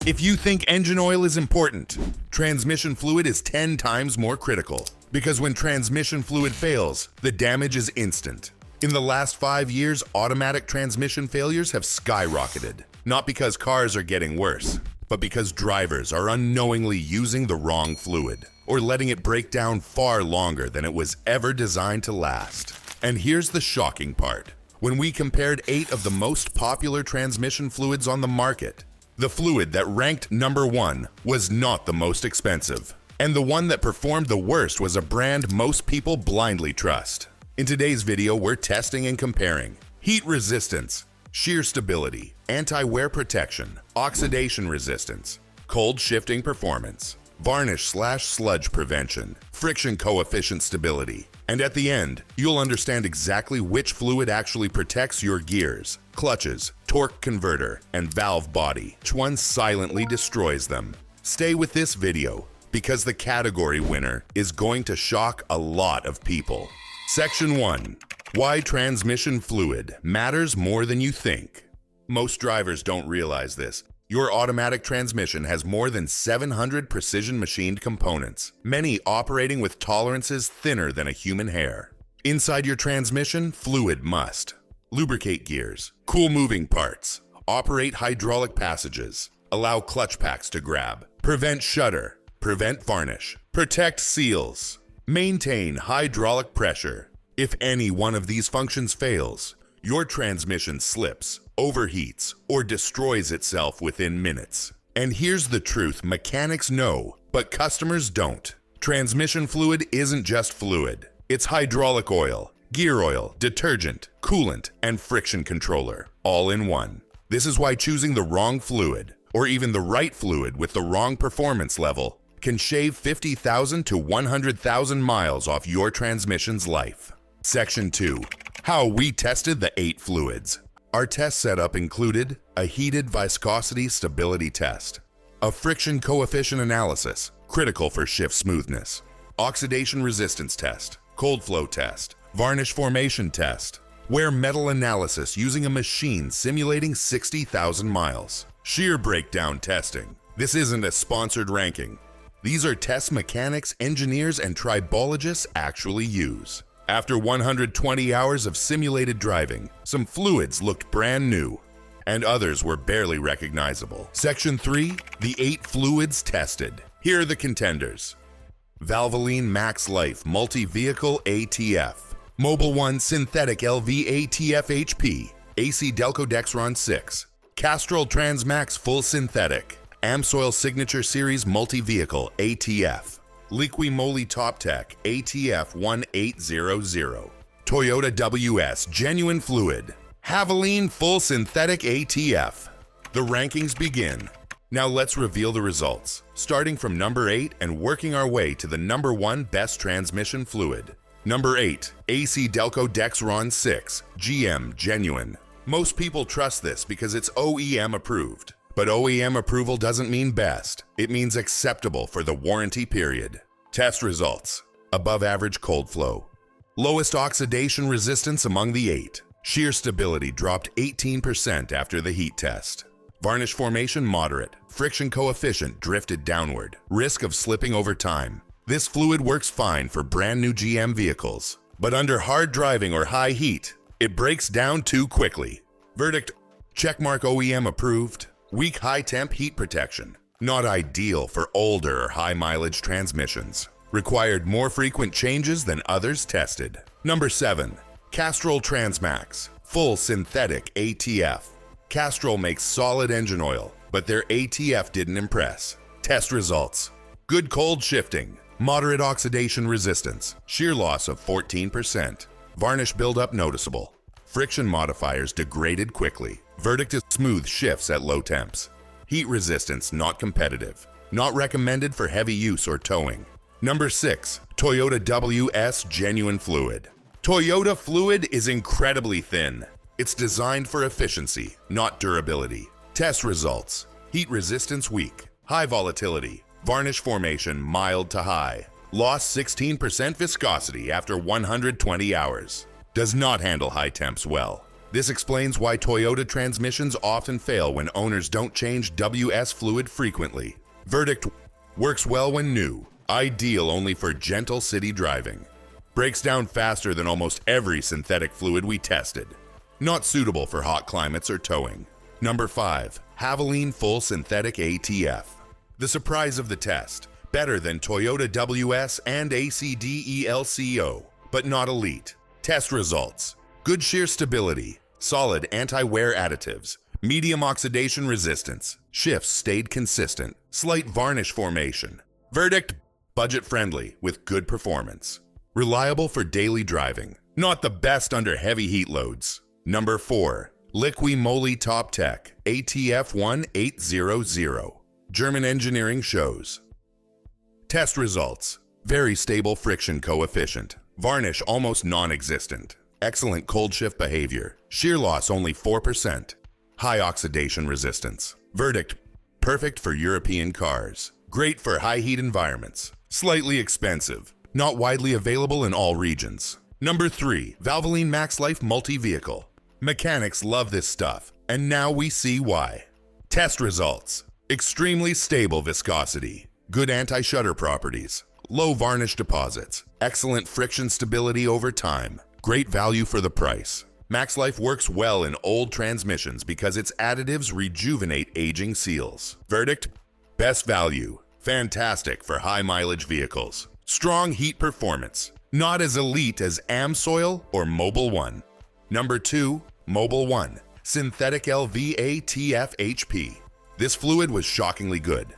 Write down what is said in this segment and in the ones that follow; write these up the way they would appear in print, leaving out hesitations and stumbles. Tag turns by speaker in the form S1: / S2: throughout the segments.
S1: If you think engine oil is important, transmission fluid is 10 times more critical. Because when transmission fluid fails, the damage is instant. In the last 5 years, automatic transmission failures have skyrocketed. Not because cars are getting worse, but because drivers are unknowingly using the wrong fluid, or letting it break down far longer than it was ever designed to last. And here's the shocking part. When we compared 8 of the most popular transmission fluids on the market, the fluid that ranked number 1 was not the most expensive. And the one that performed the worst was a brand most people blindly trust. In today's video, we're testing and comparing heat resistance, shear stability, anti-wear protection, oxidation resistance, cold shifting performance, varnish/sludge prevention, friction coefficient stability. And at the end, you'll understand exactly which fluid actually protects your gears, clutches, torque converter, and valve body, which one silently destroys them. Stay with this video, because the category winner is going to shock a lot of people. Section 1. Why transmission fluid matters more than you think. Most drivers don't realize this. Your automatic transmission has more than 700 precision machined components, many operating with tolerances thinner than a human hair. Inside your transmission, fluid must lubricate gears, cool moving parts, operate hydraulic passages, allow clutch packs to grab, prevent shudder, prevent varnish, protect seals, maintain hydraulic pressure. If any one of these functions fails, your transmission slips, overheats, or destroys itself within minutes. And here's the truth mechanics know, but customers don't. Transmission fluid isn't just fluid. It's hydraulic oil, gear oil, detergent, coolant, and friction controller, all in one. This is why choosing the wrong fluid, or even the right fluid with the wrong performance level, can shave 50,000 to 100,000 miles off your transmission's life. Section 2. How we tested the 8 fluids. Our test setup included a heated viscosity stability test, a friction coefficient analysis, critical for shift smoothness, oxidation resistance test, cold flow test, varnish formation test, wear metal analysis using a machine simulating 60,000 miles, shear breakdown testing. This isn't a sponsored ranking. These are tests mechanics, engineers, and tribologists actually use. After 120 hours of simulated driving, some fluids looked brand new, and others were barely recognizable. Section 3. The 8 fluids tested. Here are the contenders. Valvoline Max Life Multi-Vehicle ATF, Mobil 1 Synthetic LV ATF HP, AC Delco Dexron 6, Castrol Transmax Full Synthetic, Amsoil Signature Series Multi-Vehicle ATF, Liqui Moly Top Tech ATF 1800, Toyota WS Genuine Fluid, Havoline Full Synthetic ATF. The rankings begin. Now let's reveal the results, starting from number 8 and working our way to the number 1 best transmission fluid. Number 8, AC Delco Dexron 6, GM Genuine. Most people trust this because it's OEM approved. But OEM approval doesn't mean best. It means acceptable for the warranty period. Test results. Above average cold flow. Lowest oxidation resistance among the 8. Shear stability dropped 18% after the heat test. Varnish formation moderate. Friction coefficient drifted downward. Risk of slipping over time. This fluid works fine for brand new GM vehicles. But under hard driving or high heat, it breaks down too quickly. Verdict: checkmark OEM approved. Weak high-temp heat protection. Not ideal for older or high-mileage transmissions. Required more frequent changes than others tested. Number 7. Castrol Transmax Full Synthetic ATF. Castrol makes solid engine oil, but their ATF didn't impress. Test results. Good cold shifting. Moderate oxidation resistance. Shear loss of 14%. Varnish buildup noticeable. Friction modifiers degraded quickly. Verdict is smooth shifts at low temps. Heat resistance not competitive. Not recommended for heavy use or towing. Number 6. Toyota WS Genuine Fluid. Toyota fluid is incredibly thin. It's designed for efficiency, not durability. Test results. Heat resistance weak. High volatility. Varnish formation mild to high. Lost 16% viscosity after 120 hours. Does not handle high temps well. This explains why Toyota transmissions often fail when owners don't change WS fluid frequently. Verdict: works well when new, ideal only for gentle city driving. Breaks down faster than almost every synthetic fluid we tested. Not suitable for hot climates or towing. Number 5. Havoline Full Synthetic ATF. The surprise of the test. Better than Toyota WS and ACDELCO, but not elite. Test results. Good shear stability. Solid anti-wear additives. Medium oxidation resistance. Shifts stayed consistent. Slight varnish formation. Verdict: budget-friendly with good performance. Reliable for daily driving. Not the best under heavy heat loads. Number 4. Liqui Moly Top Tech ATF 1800. German engineering shows. Test results. Very stable friction coefficient. Varnish almost non-existent. Excellent cold shift behavior. Shear loss only 4%. High oxidation resistance. Verdict: perfect for European cars. Great for high heat environments. Slightly expensive. Not widely available in all regions. Number 3. Valvoline Max Life Multi-Vehicle. Mechanics love this stuff, and now we see why. Test results. Extremely stable viscosity. Good anti-shudder properties. Low varnish deposits. Excellent friction stability over time. Great value for the price. Max Life works well in old transmissions because its additives rejuvenate aging seals. Verdict: best value. Fantastic for high mileage vehicles. Strong heat performance. Not as elite as AmSoil or Mobil 1. Number 2. Mobil 1. Synthetic LVATF HP. This fluid was shockingly good.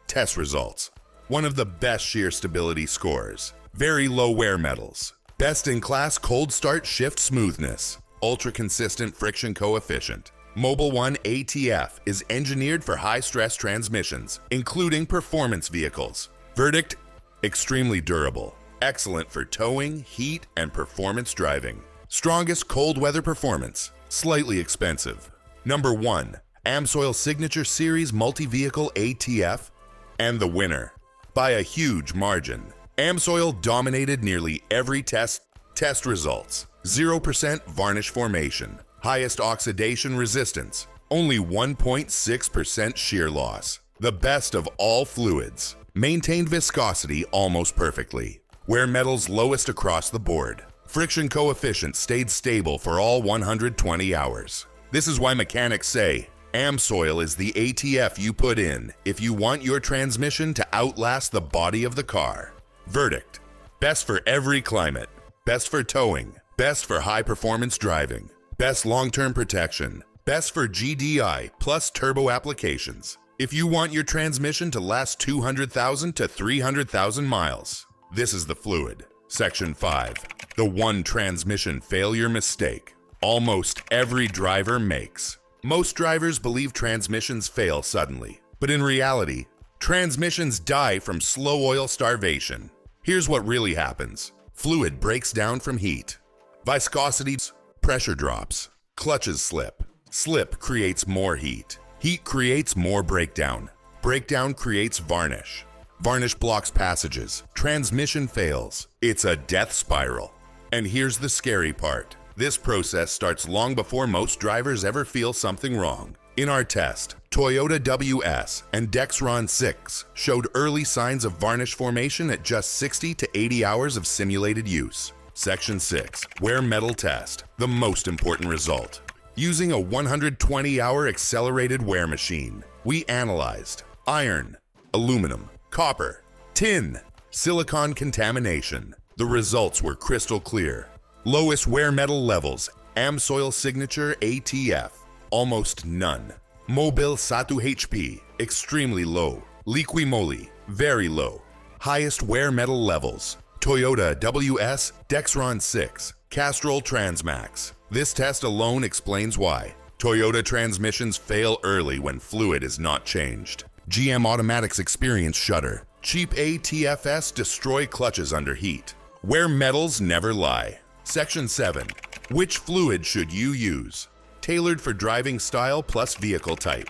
S1: Test results. One of the best shear stability scores. Very low wear metals. Best in class cold start shift smoothness. Ultra consistent friction coefficient. Mobil 1 ATF is engineered for high stress transmissions, including performance vehicles. Verdict: extremely durable. Excellent for towing, heat, and performance driving. Strongest cold weather performance. Slightly expensive. Number 1. AmSoil Signature Series Multi-Vehicle ATF. And the winner. By a huge margin. AmSoil dominated nearly every test. Test results. 0% varnish formation. Highest oxidation resistance. Only 1.6% shear loss. The best of all fluids. Maintained viscosity almost perfectly. Wear metals lowest across the board. Friction coefficient stayed stable for all 120 hours. This is why mechanics say AmSoil is the ATF you put in if you want your transmission to outlast the body of the car. Verdict: best for every climate. Best for towing. Best for high performance driving. Best long-term protection. Best for GDI plus turbo applications. If you want your transmission to last 200,000 to 300,000 miles, this is the fluid. Section 5. The one transmission failure mistake almost every driver makes. Most drivers believe transmissions fail suddenly, but in reality, transmissions die from slow oil starvation. Here's what really happens. Fluid breaks down from heat. Viscosity, pressure drops. Clutches slip. Slip creates more heat. Heat creates more breakdown. Breakdown creates varnish. Varnish blocks passages. Transmission fails. It's a death spiral. And here's the scary part. This process starts long before most drivers ever feel something wrong. In our test, Toyota WS and Dexron 6 showed early signs of varnish formation at just 60 to 80 hours of simulated use. Section 6. Wear metal test. The most important result. Using a 120-hour accelerated wear machine, we analyzed iron, aluminum, copper, tin, silicon contamination. The results were crystal clear. Lowest wear metal levels, AmSoil Signature ATF, almost none. Mobil Satu HP, extremely low. Liqui Moly, very low. Highest wear metal levels, Toyota WS, Dexron 6, Castrol Transmax. This test alone explains why. Toyota transmissions fail early when fluid is not changed. GM Automatics experience shudder. Cheap ATFs destroy clutches under heat. Where metals never lie. Section 7. Which fluid should you use? Tailored for driving style plus vehicle type.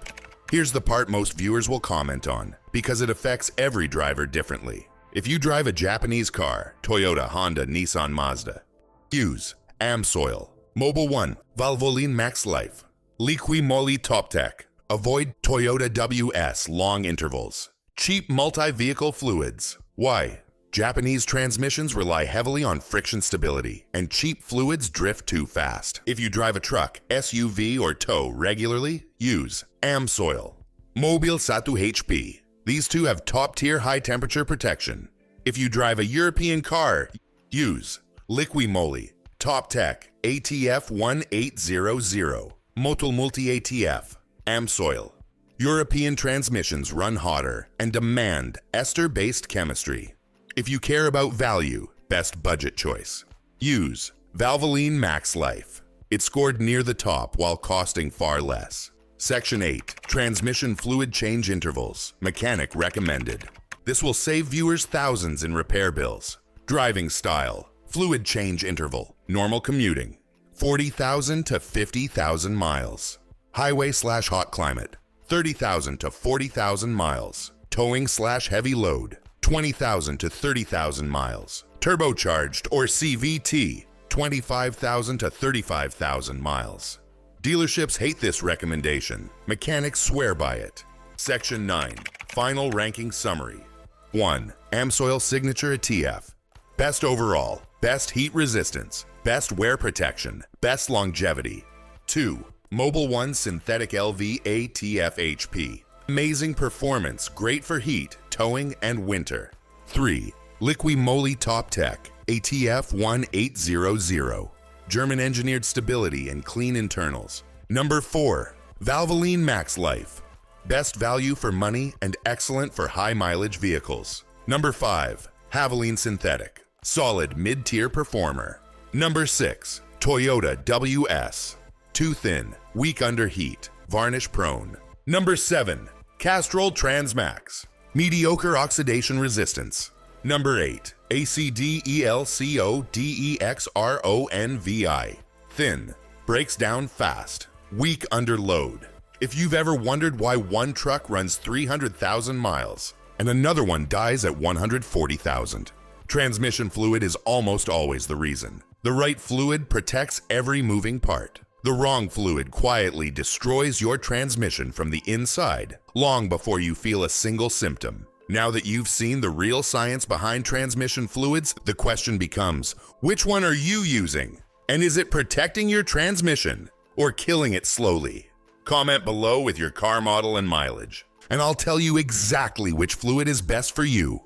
S1: Here's the part most viewers will comment on, because it affects every driver differently. If you drive a Japanese car, Toyota, Honda, Nissan, Mazda, use AmSoil. Mobile 1, Valvoline Max Life. Liqui Moly Top Tech. Avoid Toyota WS long intervals. Cheap multi-vehicle fluids. Why? Japanese transmissions rely heavily on friction stability, and cheap fluids drift too fast. If you drive a truck, SUV, or tow regularly, use AmSoil. Mobil Satu HP. These two have top-tier high-temperature protection. If you drive a European car, use Liqui Moly Top Tech ATF 1800. Motul Multi ATF. AmSoil. European transmissions run hotter and demand ester-based chemistry. If you care about value, best budget choice. Use Valvoline Max Life. It scored near the top while costing far less. Section 8. Transmission fluid change intervals. Mechanic recommended. This will save viewers thousands in repair bills. Driving style. Fluid change interval. Normal commuting. 40,000 to 50,000 miles. Highway/hot climate. 30,000 to 40,000 miles. Towing/heavy load. 20,000 to 30,000 miles. Turbocharged or CVT, 25,000 to 35,000 miles. Dealerships hate this recommendation. Mechanics swear by it. Section 9. Final ranking summary. 1. AmSoil Signature ATF. Best overall, best heat resistance, best wear protection, best longevity. 2. Mobile 1 Synthetic LV ATF HP. Amazing performance, great for heat, towing, and winter. 3. Liqui Moly Top Tech ATF 1800. German engineered stability and clean internals. Number 4. Valvoline Max Life. Best value for money and excellent for high mileage vehicles. Number 5. Valvoline Synthetic. Solid mid-tier performer. Number 6. Toyota WS. Too thin, weak under heat, varnish prone. Number 7. Castrol Transmax. Mediocre oxidation resistance. Number 8. ACDELCODEXRONVI. Thin, breaks down fast, weak under load. If you've ever wondered why one truck runs 300,000 miles and another one dies at 140,000, transmission fluid is almost always the reason. The right fluid protects every moving part. The wrong fluid quietly destroys your transmission from the inside long before you feel a single symptom. Now that you've seen the real science behind transmission fluids, the question becomes, which one are you using? And is it protecting your transmission or killing it slowly? Comment below with your car model and mileage, and I'll tell you exactly which fluid is best for you.